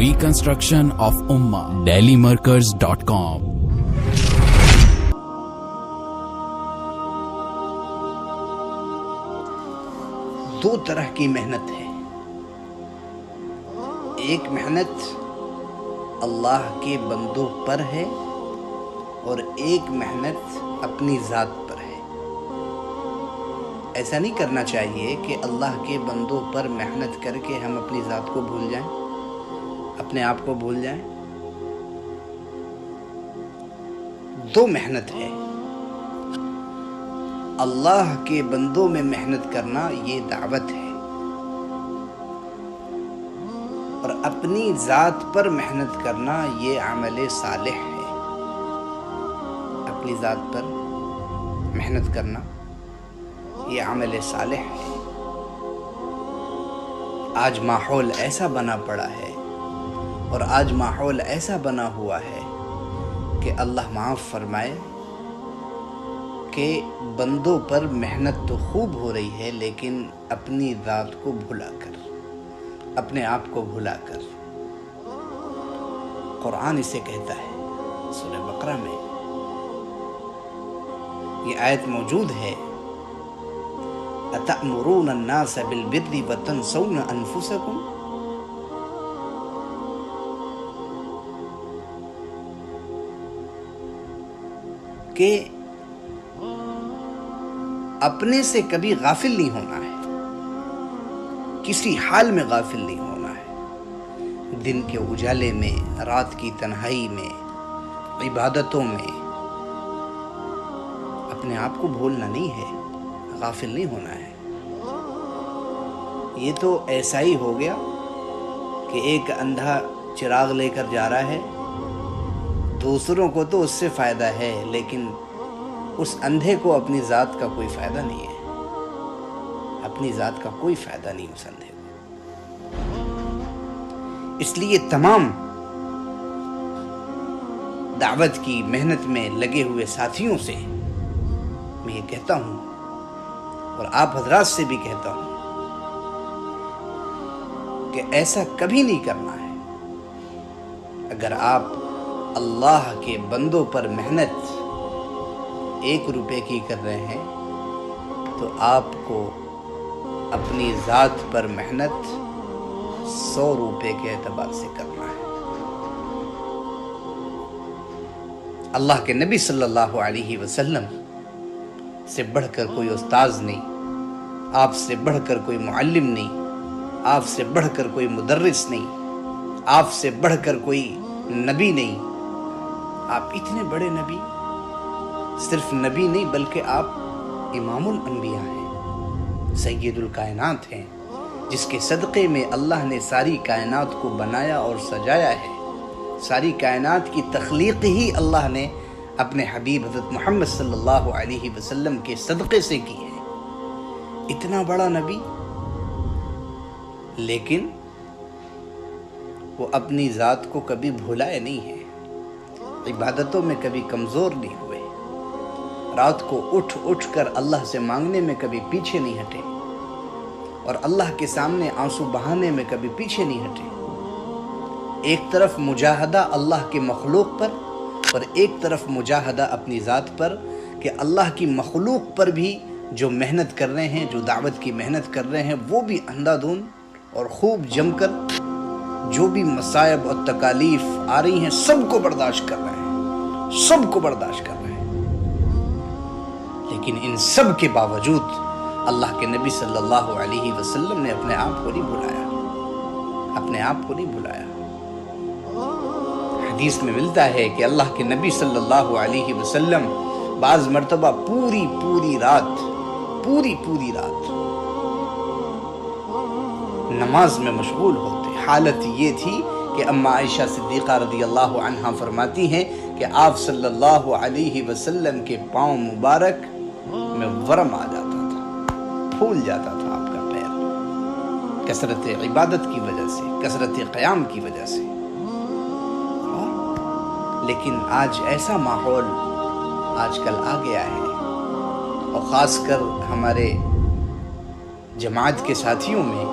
Reconstruction of Ummah. DailyMarkers.com. دو طرح کی محنت ہے. ایک محنت اللہ کے بندوں پر ہے اور ایک محنت اپنی ذات پر ہے. ایسا نہیں کرنا چاہیے کہ اللہ کے بندوں پر محنت کر کے ہم اپنی ذات کو بھول جائیں، اپنے آپ کو بھول جائیں. دو محنت ہے. اللہ کے بندوں میں محنت کرنا یہ دعوت ہے، اور اپنی ذات پر محنت کرنا یہ عمل صالح ہے. اپنی ذات پر محنت کرنا یہ عمل صالح ہے. آج ماحول ایسا بنا پڑا ہے اور آج ماحول ایسا بنا ہوا ہے کہ اللہ معاف فرمائے کہ بندوں پر محنت تو خوب ہو رہی ہے، لیکن اپنی ذات کو بھلا کر، اپنے آپ کو بھلا کر. قرآن اسے کہتا ہے سورہ بقرہ میں، یہ آیت موجود ہے، أَتَأْمُرُونَ النَّاسَ بِالْبِرِّ وَتَنْسَوْنَ أَنفُسَكُمْ. کہ اپنے سے کبھی غافل نہیں ہونا ہے، کسی حال میں غافل نہیں ہونا ہے. دن کے اجالے میں، رات کی تنہائی میں، عبادتوں میں اپنے آپ کو بھولنا نہیں ہے، غافل نہیں ہونا ہے. یہ تو ایسا ہی ہو گیا کہ ایک اندھا چراغ لے کر جا رہا ہے، دوسروں کو تو اس سے فائدہ ہے، لیکن اس اندھے کو اپنی ذات کا کوئی فائدہ نہیں ہے. اپنی ذات کا کوئی فائدہ نہیں اس اندھے کو. اس لیے تمام دعوت کی محنت میں لگے ہوئے ساتھیوں سے میں یہ کہتا ہوں، اور آپ حضرات سے بھی کہتا ہوں، کہ ایسا کبھی نہیں کرنا ہے. اگر آپ اللہ کے بندوں پر محنت 1 روپے کی کر رہے ہیں تو آپ کو اپنی ذات پر محنت 100 روپے کے اعتبار سے کرنا ہے. اللہ کے نبی صلی اللہ علیہ وسلم سے بڑھ کر کوئی استاذ نہیں، آپ سے بڑھ کر کوئی معلم نہیں، آپ سے بڑھ کر کوئی مدرس نہیں، آپ سے بڑھ کر کوئی نبی نہیں. آپ اتنے بڑے نبی، صرف نبی نہیں بلکہ آپ امام الانبیاء ہیں، سید الکائنات ہیں، جس کے صدقے میں اللہ نے ساری کائنات کو بنایا اور سجایا ہے. ساری کائنات کی تخلیق ہی اللہ نے اپنے حبیب حضرت محمد صلی اللہ علیہ وسلم کے صدقے سے کی ہے. اتنا بڑا نبی، لیکن وہ اپنی ذات کو کبھی بھولائے نہیں ہے، عبادتوں میں کبھی کمزور نہیں ہوئے، رات کو اٹھ اٹھ کر اللہ سے مانگنے میں کبھی پیچھے نہیں ہٹے، اور اللہ کے سامنے آنسو بہانے میں کبھی پیچھے نہیں ہٹے. ایک طرف مجاہدہ اللہ کے مخلوق پر اور ایک طرف مجاہدہ اپنی ذات پر، کہ اللہ کی مخلوق پر بھی جو محنت کر رہے ہیں، جو دعوت کی محنت کر رہے ہیں، وہ بھی اندھا دھند اور خوب جم کر جو بھی مصائب اور تکالیف آ رہی ہیں سب کو برداشت کر رہے ہیں، سب کو برداشت کر رہے ہیں. لیکن ان سب کے باوجود اللہ کے نبی صلی اللہ علیہ وسلم نے اپنے آپ کو نہیں بھلایا، اپنے آپ کو نہیں بھلایا. حدیث میں ملتا ہے کہ اللہ کے نبی صلی اللہ علیہ وسلم بعض مرتبہ پوری رات نماز میں مشغول ہوتے. حالت یہ تھی کہ اماں عائشہ صدیقہ رضی اللہ عنہا فرماتی ہیں کہ آپ صلی اللہ علیہ وسلم کے پاؤں مبارک میں ورم آ جاتا تھا، پھول جاتا تھا آپ کا پیر، کثرت عبادت کی وجہ سے، کثرت قیام کی وجہ سے. لیکن آج ایسا ماحول آج کل آ گیا ہے، اور خاص کر ہمارے جماعت کے ساتھیوں میں،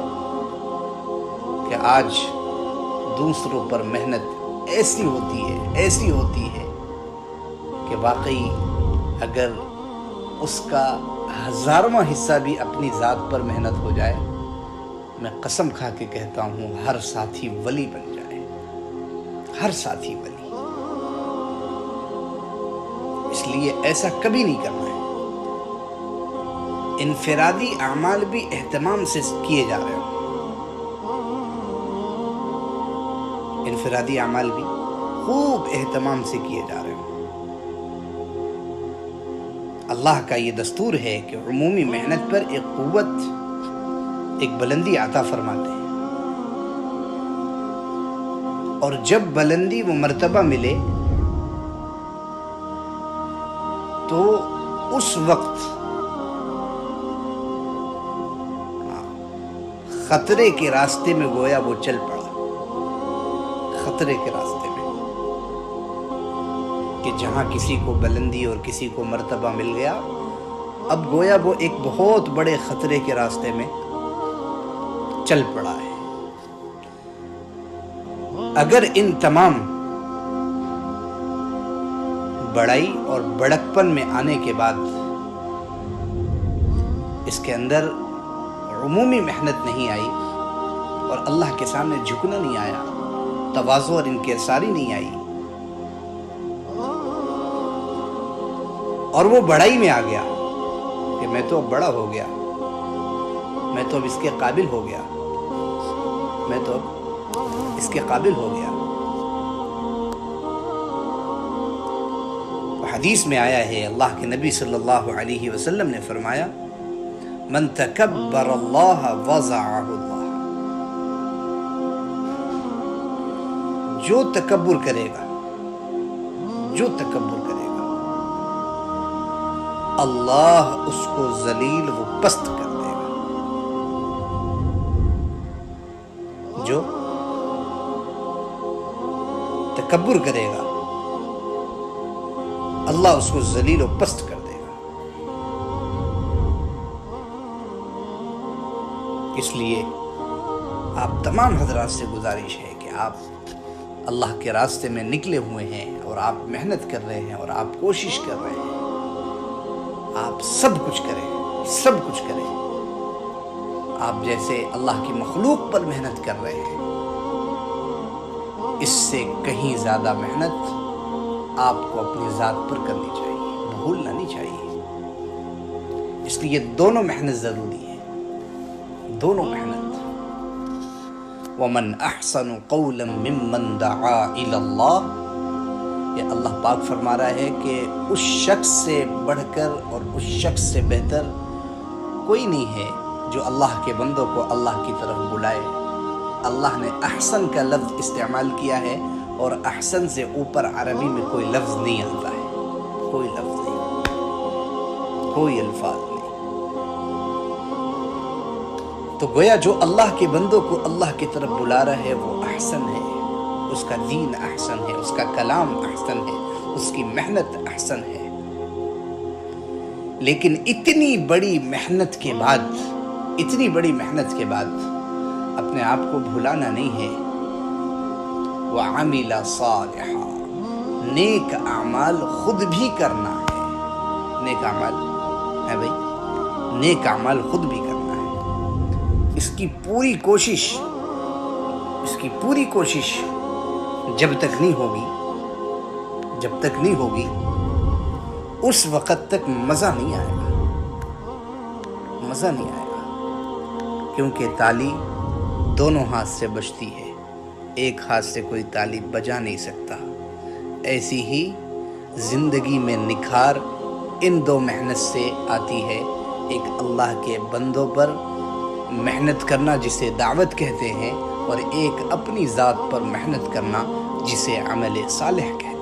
کہ آج دوسروں پر محنت ایسی ہوتی ہے کہ واقعی اگر اس کا 1000واں حصہ بھی اپنی ذات پر محنت ہو جائے، میں قسم کھا کے کہتا ہوں ہر ساتھی ولی بن جائے، ہر ساتھی ولی۔ اس لیے ایسا کبھی نہیں کرنا ہے۔ انفرادی اعمال بھی اہتمام سے کیے جا رہے ہیں، انفرادی اعمال بھی خوب اہتمام سے کیے جا رہے ہیں۔ اللہ کا یہ دستور ہے کہ عمومی محنت پر ایک قوت، ایک بلندی عطا فرماتے ہیں، اور جب بلندی و مرتبہ ملے تو اس وقت خطرے کے راستے میں گویا وہ چل پڑا، خطرے کے راستے میں، کہ جہاں کسی کو بلندی اور کسی کو مرتبہ مل گیا، اب گویا وہ ایک بہت بڑے خطرے کے راستے میں چل پڑا ہے۔ اگر ان تمام بڑائی اور بڑکپن میں آنے کے بعد اس کے اندر عمومی محنت نہیں آئی اور اللہ کے سامنے جھکنا نہیں آیا، تواضع اور انکساری نہیں آئی، اور وہ بڑائی میں آ گیا کہ میں تو اب بڑا ہو گیا، میں تو اب اس کے قابل ہو گیا، میں تو اب اس کے قابل ہو گیا۔ حدیث میں آیا ہے، اللہ کے نبی صلی اللہ علیہ وسلم نے فرمایا، من تکبر اللہ وضعہ اللہ، جو تکبر کرے گا، جو تکبر کرے گا، اللہ اس کو ذلیل و پست کر دے گا۔ جو تکبر کرے گا اللہ اس کو ذلیل و پست کر دے گا۔ اس لیے آپ تمام حضرات سے گزارش ہے کہ آپ اللہ کے راستے میں نکلے ہوئے ہیں اور آپ محنت کر رہے ہیں اور آپ کوشش کر رہے ہیں، آپ سب کچھ کریں، سب کچھ کریں۔ آپ جیسے اللہ کی مخلوق پر محنت کر رہے ہیں، اس سے کہیں زیادہ محنت آپ کو اپنی ذات پر کرنی چاہیے، بھولنا نہیں چاہیے۔ اس لیے دونوں محنت ضروری ہے، دونوں محنت۔ وَمَنْ أَحْسَنُ قَوْلًا مِّمَّنْ دَعَا إِلَى اللَّهِ، یہ اللہ پاک فرما رہا ہے کہ اس شخص سے بڑھ کر اور اس شخص سے بہتر کوئی نہیں ہے جو اللہ کے بندوں کو اللہ کی طرف بلائے۔ اللہ نے احسن کا لفظ استعمال کیا ہے، اور احسن سے اوپر عربی میں کوئی لفظ نہیں آتا ہے، کوئی لفظ نہیں، کوئی الفاظ نہیں۔ تو گویا جو اللہ کے بندوں کو اللہ کی طرف بلا رہا ہے وہ احسن ہے، اس کا دین احسن ہے، اس کا کلام احسن ہے، اس کی محنت احسن ہے۔ لیکن اتنی بڑی محنت کے بعد، اتنی بڑی محنت کے بعد اپنے آپ کو بھلانا نہیں ہے۔ وَعَمِلَ صَالِحًا، نیک اعمال خود بھی کرنا ہے، نیک اعمال ہے بھائی، نیک اعمال خود بھی کرنا ہے۔ اس کی پوری کوشش، اس کی پوری کوشش جب تک نہیں ہوگی، جب تک نہیں ہوگی اس وقت تک مزہ نہیں آئے گا، مزہ نہیں آئے گا، کیونکہ تالی دونوں ہاتھ سے بجتی ہے، ایک ہاتھ سے کوئی تالی بجا نہیں سکتا۔ ایسی ہی زندگی میں نکھار ان دو محنت سے آتی ہے، ایک اللہ کے بندوں پر محنت کرنا جسے دعوت کہتے ہیں، اور ایک اپنی ذات پر محنت کرنا جسے عمل صالح کہتے ہیں۔